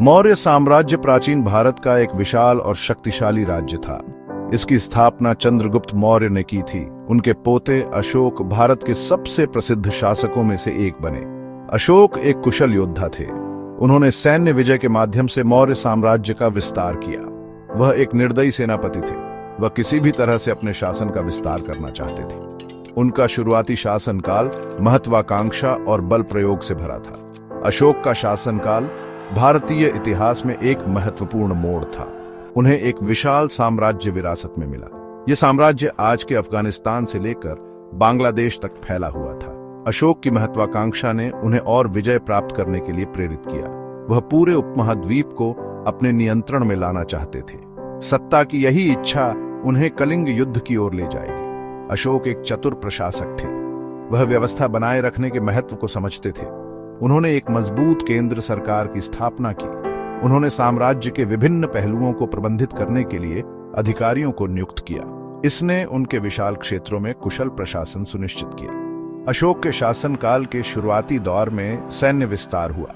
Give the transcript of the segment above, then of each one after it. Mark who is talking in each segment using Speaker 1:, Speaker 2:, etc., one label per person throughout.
Speaker 1: मौर्य साम्राज्य प्राचीन भारत का एक विशाल और शक्तिशाली राज्य था। इसकी स्थापना चंद्रगुप्त मौर्य ने की थी। उनके पोते अशोक भारत के सबसे प्रसिद्ध शासकों में से एक बने। अशोक एक कुशल योद्धा थे। उन्होंने सैन्य विजय के माध्यम से मौर्य साम्राज्य का विस्तार किया। वह एक निर्दयी सेनापति थे। वह किसी भी तरह से अपने शासन का विस्तार करना चाहते थे। उनका शुरुआती शासनकाल महत्वाकांक्षा और बल प्रयोग से भरा था। अशोक का शासनकाल भारतीय इतिहास में एक महत्वपूर्ण मोड़ था। उन्हें एक विशाल साम्राज्य विरासत में मिला। यह साम्राज्य आज के अफगानिस्तान से लेकर बांग्लादेश तक फैला हुआ था। अशोक की महत्वाकांक्षा ने उन्हें और विजय प्राप्त करने के लिए प्रेरित किया। वह पूरे उपमहाद्वीप को अपने नियंत्रण में लाना चाहते थे। सत्ता की यही इच्छा उन्हें कलिंग युद्ध की ओर ले जाएगी। अशोक एक चतुर प्रशासक थे। वह व्यवस्था बनाए रखने के महत्व को समझते थे। उन्होंने एक मजबूत केंद्र सरकार की स्थापना की। उन्होंने साम्राज्य के विभिन्न पहलुओं को प्रबंधित करने के लिए अधिकारियों को नियुक्त किया। इसने उनके विशाल क्षेत्रों में कुशल प्रशासन सुनिश्चित किया। अशोक के शासनकाल के शुरुआती दौर में सैन्य विस्तार हुआ।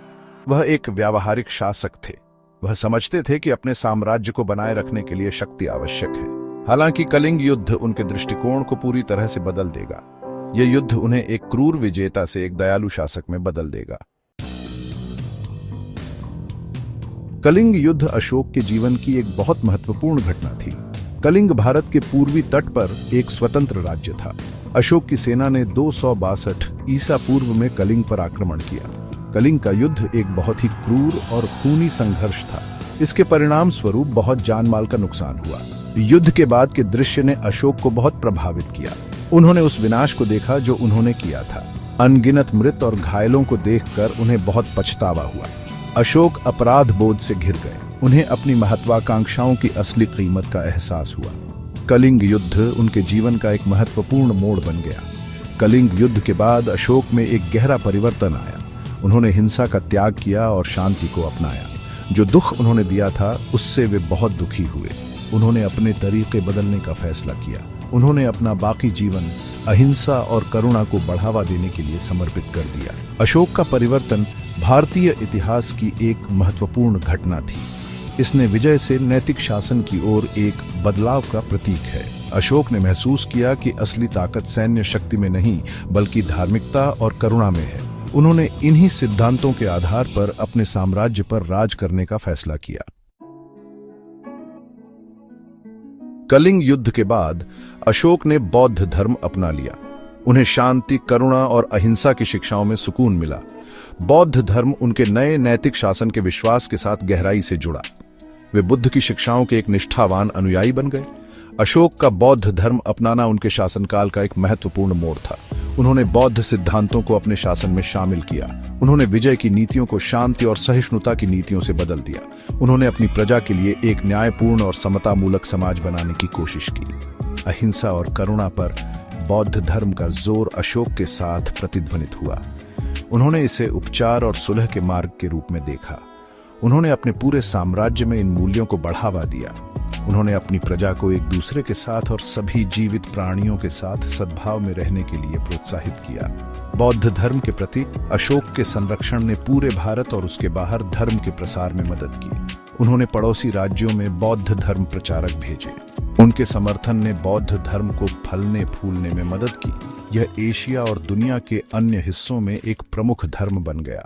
Speaker 1: वह एक व्यावहारिक शासक थे। वह समझते थे कि अपने साम्राज्य को बनाए रखने के लिए शक्ति आवश्यक है। हालांकि कलिंग युद्ध उनके दृष्टिकोण को पूरी तरह से बदल देगा। यह युद्ध उन्हें एक क्रूर विजेता से एक दयालु शासक में बदल देगा। कलिंग युद्ध अशोक के जीवन की एक बहुत महत्वपूर्ण घटना थी। कलिंग भारत के पूर्वी तट पर एक स्वतंत्र राज्य था। अशोक की सेना ने 262 ईसा पूर्व में कलिंग पर आक्रमण किया। कलिंग का युद्ध एक बहुत ही क्रूर और खूनी संघर्ष था। इसके परिणाम स्वरूप बहुत जानमाल का नुकसान हुआ। युद्ध के बाद के दृश्य ने अशोक को बहुत प्रभावित किया। उन्होंने उस विनाश को देखा जो उन्होंने किया था। अनगिनत मृत और घायलों को देखकर उन्हें बहुत पछतावा हुआ। अशोक अपराध बोध से घिर गए। उन्हें अपनी महत्वाकांक्षाओं की असली कीमत का एहसास हुआ। कलिंग युद्ध उनके जीवन का एक महत्वपूर्ण मोड़ बन गया। कलिंग युद्ध के बाद अशोक में एक गहरा परिवर्तन आया। उन्होंने हिंसा का त्याग किया और शांति को अपनाया। जो दुख उन्होंने दिया था उससे वे बहुत दुखी हुए। उन्होंने अपने तरीके बदलने का फैसला किया। उन्होंने अपना बाकी जीवन अहिंसा और करुणा को बढ़ावा देने के लिए समर्पित कर दिया। अशोक का परिवर्तन भारतीय इतिहास की एक महत्वपूर्ण घटना थी। इसने विजय से नैतिक शासन की ओर एक बदलाव का प्रतीक है। अशोक ने महसूस किया कि असली ताकत सैन्य शक्ति में नहीं बल्कि धार्मिकता और करुणा में है। उन्होंने इन्हीं सिद्धांतों के आधार पर अपने साम्राज्य पर राज करने का फैसला किया। कलिंग युद्ध के बाद अशोक ने बौद्ध धर्म अपना लिया। उन्हें शांति, करुणा और अहिंसा की शिक्षाओं में सुकून मिला। बौद्ध धर्म उनके नए नैतिक शासन के विश्वास के साथ गहराई से जुड़ा। वे बुद्ध की शिक्षाओं के एक निष्ठावान अनुयायी बन गए। अशोक का बौद्ध धर्म अपनाना उनके शासनकाल का एक महत्वपूर्ण मोड़ था। उन्होंने बौद्ध सिद्धांतों को अपने शासन में शामिल किया। उन्होंने विजय की नीतियों को शांति और सहिष्णुता की नीतियों से बदल दिया। उन्होंने अपनी प्रजा के लिए एक न्यायपूर्ण और समतामूलक समाज बनाने की कोशिश की। अहिंसा और करुणा पर बौद्ध धर्म का जोर अशोक के साथ प्रतिध्वनित हुआ। उन्होंने इसे उपचार और सुलह के मार्ग के रूप में देखा। उन्होंने अपने पूरे साम्राज्य में इन मूल्यों को बढ़ावा दिया। उन्होंने अपनी प्रजा को एक दूसरे के साथ और सभी जीवित प्राणियों के साथ सद्भाव में रहने के लिए प्रोत्साहित किया। बौद्ध धर्म के प्रति अशोक के संरक्षण ने पूरे भारत और उसके बाहर धर्म के प्रसार में मदद की। उन्होंने पड़ोसी राज्यों में बौद्ध धर्म प्रचारक भेजे। उनके समर्थन ने बौद्ध धर्म को फलने फूलने में मदद की। यह एशिया और दुनिया के अन्य हिस्सों में एक प्रमुख धर्म बन गया।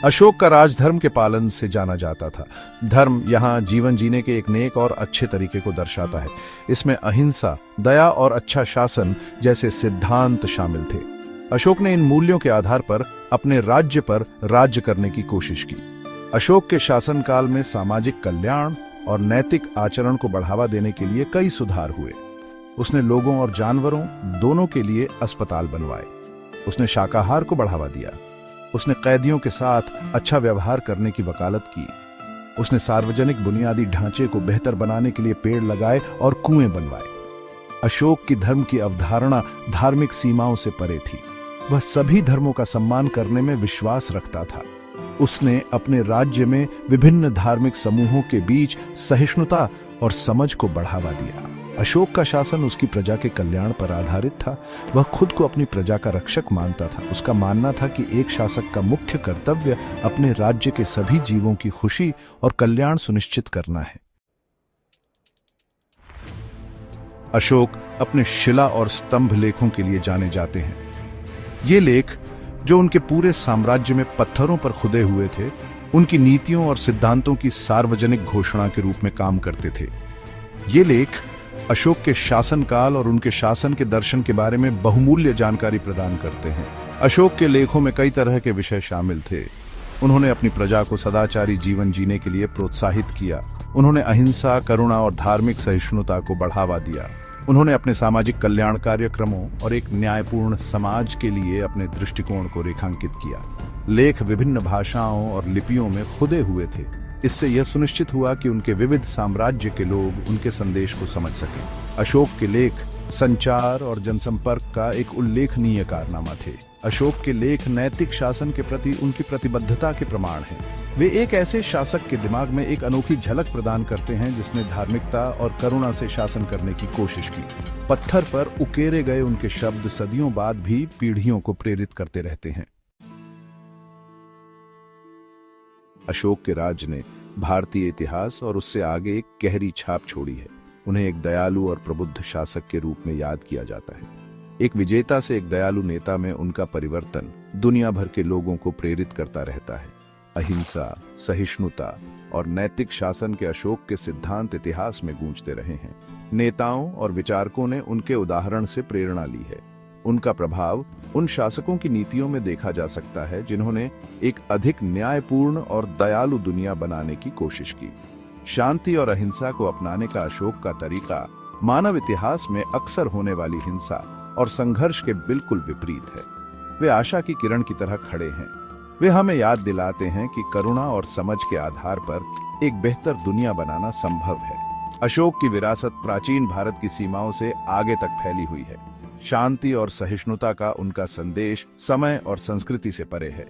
Speaker 1: अशोक का राजधर्म के पालन से जाना जाता था। धर्म यहाँ जीवन जीने के एक नेक और अच्छे तरीके को दर्शाता है। इसमें अहिंसा, दया और अच्छा शासन जैसे सिद्धांत शामिल थे। अशोक ने इन मूल्यों के आधार पर अपने राज्य पर राज्य करने की कोशिश की। अशोक के शासनकाल में सामाजिक कल्याण और नैतिक आचरण को बढ़ावा देने के लिए कई सुधार हुए। उसने लोगों और जानवरों दोनों के लिए अस्पताल बनवाए। उसने शाकाहार को बढ़ावा दिया। उसने कैदियों के साथ अच्छा व्यवहार करने की वकालत की। उसने सार्वजनिक बुनियादी ढांचे को बेहतर बनाने के लिए पेड़ लगाए और कुएं बनवाए। अशोक की धर्म की अवधारणा धार्मिक सीमाओं से परे थी। वह सभी धर्मों का सम्मान करने में विश्वास रखता था। उसने अपने राज्य में विभिन्न धार्मिक समूहों के बीच सहिष्णुता और समझ को बढ़ावा दिया। अशोक का शासन उसकी प्रजा के कल्याण पर आधारित था। वह खुद को अपनी प्रजा का रक्षक मानता था। उसका मानना था कि एक शासक का मुख्य कर्तव्य अपने राज्य के सभी जीवों की खुशी और कल्याण सुनिश्चित करना है। अशोक अपने शिला और स्तंभ लेखों के लिए जाने जाते हैं। ये लेख, जो उनके पूरे साम्राज्य में पत्थरों पर खुदे हुए थे, उनकी नीतियों और सिद्धांतों की सार्वजनिक घोषणा के रूप में काम करते थे। ये लेख अशोक के शासनकाल और उनके शासन के दर्शन के बारे में बहुमूल्य जानकारी प्रदान करते हैं। अशोक के लेखों में कई तरह के विषय शामिल थे। उन्होंने अपनी प्रजा को सदाचारी जीवन जीने के लिए प्रोत्साहित किया। उन्होंने अहिंसा, करुणा और धार्मिक सहिष्णुता को बढ़ावा दिया। उन्होंने अपने सामाजिक कल्याण कार्यक्रमों और एक न्यायपूर्ण समाज के लिए अपने दृष्टिकोण को रेखांकित किया। लेख विभिन्न भाषाओं और लिपियों में खुदे हुए थे। इससे यह सुनिश्चित हुआ कि उनके विविध साम्राज्य के लोग उनके संदेश को समझ सकें। अशोक के लेख संचार और जनसंपर्क का एक उल्लेखनीय कारनामा थे। अशोक के लेख नैतिक शासन के प्रति उनकी प्रतिबद्धता के प्रमाण हैं। वे एक ऐसे शासक के दिमाग में एक अनोखी झलक प्रदान करते हैं जिसने धार्मिकता और करुणा से शासन करने की कोशिश की। पत्थर पर उकेरे गए उनके शब्द सदियों बाद भी पीढ़ियों को प्रेरित करते रहते हैं। अशोक के राज ने भारतीय इतिहास और उससे आगे एक गहरी छाप छोड़ी है। उन्हें एक दयालु और प्रबुद्ध शासक के रूप में याद किया जाता है। एक विजेता से एक दयालु नेता में उनका परिवर्तन दुनिया भर के लोगों को प्रेरित करता रहता है। अहिंसा, सहिष्णुता और नैतिक शासन के अशोक के सिद्धांत इतिहास में गूंजते रहे हैं। नेताओं और विचारकों ने उनके उदाहरण से प्रेरणा ली है। उनका प्रभाव उन शासकों की नीतियों में देखा जा सकता है जिन्होंने एक अधिक न्यायपूर्ण और दयालु दुनिया बनाने की कोशिश की। शांति और अहिंसा को अपनाने का अशोक का तरीका मानव इतिहास में अक्सर होने वाली हिंसा और संघर्ष के बिल्कुल विपरीत है। वे आशा की किरण की तरह खड़े हैं। वे हमें याद दिलाते हैं कि करुणा और समझ के आधार पर एक बेहतर दुनिया बनाना संभव है। अशोक की विरासत प्राचीन भारत की सीमाओं से आगे तक फैली हुई है। शांति और सहिष्णुता का उनका संदेश समय और संस्कृति से परे है।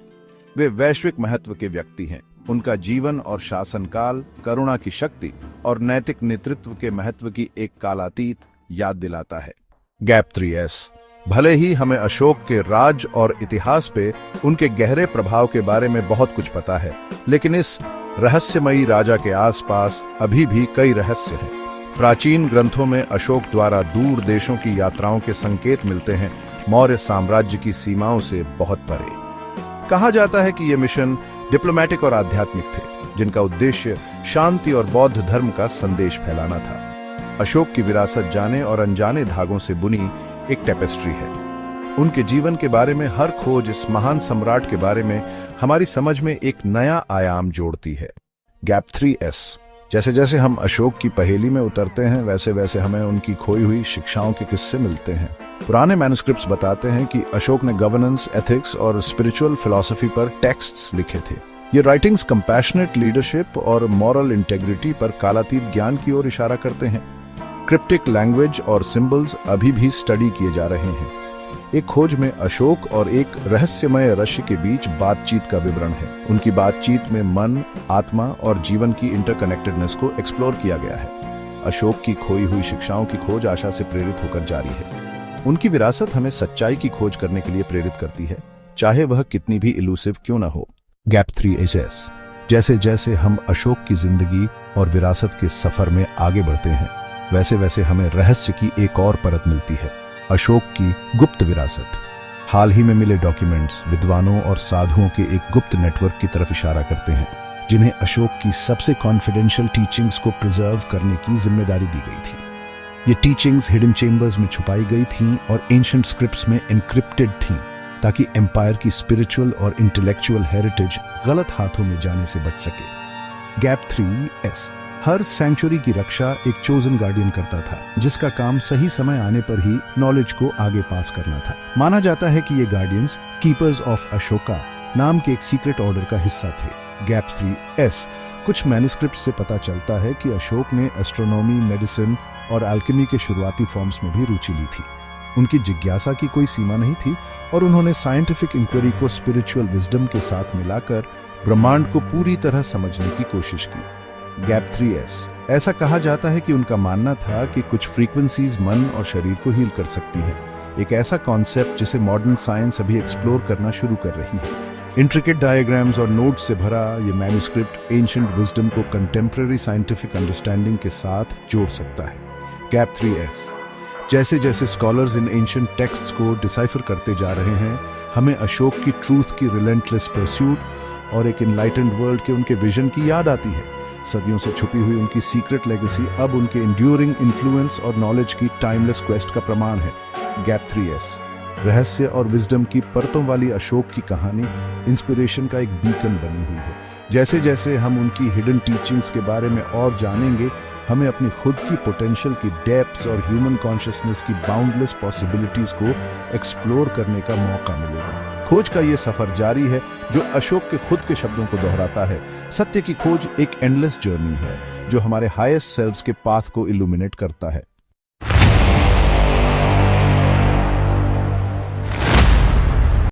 Speaker 1: वे वैश्विक महत्व के व्यक्ति हैं। उनका जीवन और शासनकाल करुणा की शक्ति और नैतिक नेतृत्व के महत्व की एक कालातीत याद दिलाता है। Gap 3S। भले ही हमें अशोक के राज और इतिहास पे उनके गहरे प्रभाव के बारे में बहुत कुछ पता है, लेकिन इस रहस्यमयी राजा के आसपास अभी भी कई रहस्य हैं। प्राचीन ग्रंथों में अशोक द्वारा दूर देशों की यात्राओं के संकेत मिलते हैं, मौर्य साम्राज्य की सीमाओं से बहुत परे। कहा जाता है कि ये मिशन डिप्लोमेटिक और आध्यात्मिक थे, जिनका उद्देश्य शांति और बौद्ध धर्म का संदेश फैलाना था। अशोक की विरासत जाने और अनजाने धागों से बुनी एक टेपेस्ट्री है। उनके जीवन के बारे में हर खोज इस महान सम्राट के बारे में हमारी समझ में एक नया आयाम जोड़ती है। Gap 3S। जैसे जैसे हम अशोक की पहेली में उतरते हैं, वैसे वैसे हमें उनकी खोई हुई शिक्षाओं के किस्से मिलते हैं। पुराने मैन्युस्क्रिप्ट्स बताते हैं कि अशोक ने गवर्नेंस, एथिक्स और स्पिरिचुअल फिलॉसफी पर टेक्स्ट्स लिखे थे। ये राइटिंग्स कंपैशनेट लीडरशिप और मॉरल इंटेग्रिटी पर कालातीत ज्ञान की ओर इशारा करते हैं। क्रिप्टिक लैंग्वेज और सिंबल्स अभी भी स्टडी किए जा रहे हैं। एक खोज में अशोक और एक रहस्यमय ऋषि के बीच बातचीत का विवरण है। उनकी बातचीत में मन, आत्मा और जीवन की इंटरकनेक्टेडनेस को एक्सप्लोर किया गया है। अशोक की खोई हुई शिक्षाओं की खोज आशा से प्रेरित होकर जारी है। उनकी विरासत हमें सच्चाई की खोज करने के लिए प्रेरित करती है, चाहे वह कितनी भी इलूसिव क्यों न हो। Gap 3S। जैसे जैसे हम अशोक की जिंदगी और विरासत के सफर में आगे बढ़ते हैं, वैसे वैसे हमें रहस्य की एक और परत मिलती है। अशोक की गुप्त विरासत। हाल ही में मिले डॉक्यूमेंट्स विद्वानों और साधुओं के एक गुप्त नेटवर्क की तरफ इशारा करते हैं, जिन्हें अशोक की सबसे कॉन्फिडेंशियल टीचिंग्स को प्रिजर्व करने की जिम्मेदारी दी गई थी। ये टीचिंग्स हिडन चेम्बर्स में छुपाई गई थीं और एंशिएंट स्क्रिप्ट्स में एन्क्रिप्टेड थीं, ताकि एम्पायर की स्पिरिचुअल और इंटेलेक्चुअल हेरिटेज गलत हाथों में जाने से बच सके। Gap 3S। हर सैंक्चुरी की रक्षा एक चोजन गार्डियन करता था, जिसका काम सही समय आने पर ही नॉलेज को आगे पास करना था। माना जाता है कि ये गार्डियंस कीपर्स ऑफ अशोका नाम के एक सीक्रेट ऑर्डर का हिस्सा थे। Gap 3S। कुछ मैन्युस्क्रिप्ट से पता चलता है कि अशोक ने एस्ट्रोनॉमी, मेडिसिन और अल्केमी के शुरुआती फॉर्म्स में भी रुचि ली थी। उनकी जिज्ञासा की कोई सीमा नहीं थी और उन्होंने साइंटिफिक इंक्वायरी को स्पिरिचुअल विजडम के साथ मिलाकर ब्रह्मांड को पूरी तरह समझने की कोशिश की। Gap 3S। ऐसा कहा जाता है कि उनका मानना था कि कुछ फ्रीक्वेंसीज मन और शरीर को हील कर सकती हैं, एक ऐसा कॉन्सेप्ट जिसे मॉडर्न साइंस अभी एक्सप्लोर करना शुरू कर रही है। इंट्रिकेट डायग्राम्स और नोट्स से भरा ये मैन्युस्क्रिप्ट एंशिएंट विजडम को कंटेम्पररी साइंटिफिक अंडरस्टैंडिंग के साथ जोड़ सकता है। Gap 3S। जैसे जैसे स्कॉलर्स इन एंशिएंट टेक्स्ट्स को डिसाइफर करते जा रहे हैं, हमें अशोक की ट्रूथ की रिलेंटलेस परस्यूट और एक इनलाइटेंड वर्ल्ड के उनके विजन की याद आती है। सदियों से छुपी हुई उनकी सीक्रेट लेगेसी अब उनके इंड्यूरिंग इन्फ्लुएंस और नॉलेज की टाइमलेस क्वेस्ट का प्रमाण है। Gap 3S। रहस्य और विजडम की परतों वाली अशोक की कहानी इंस्पिरेशन का एक बीकन बनी हुई है। जैसे जैसे हम उनकी हिडन टीचिंग्स के बारे में और जानेंगे, हमें अपनी खुद की पोटेंशियल की डेप्थ्स और ह्यूमन कॉन्शियसनेस की बाउंडलेस पॉसिबिलिटीज को एक्सप्लोर करने का मौका मिलेगा। खोज का ये सफर जारी है जो अशोक के खुद के शब्दों को दोहराता है। सत्य की खोज एक एंडलेस जर्नी है जो हमारे हाईएस्ट सेल्व्स के पाथ को इल्यूमिनेट करता है।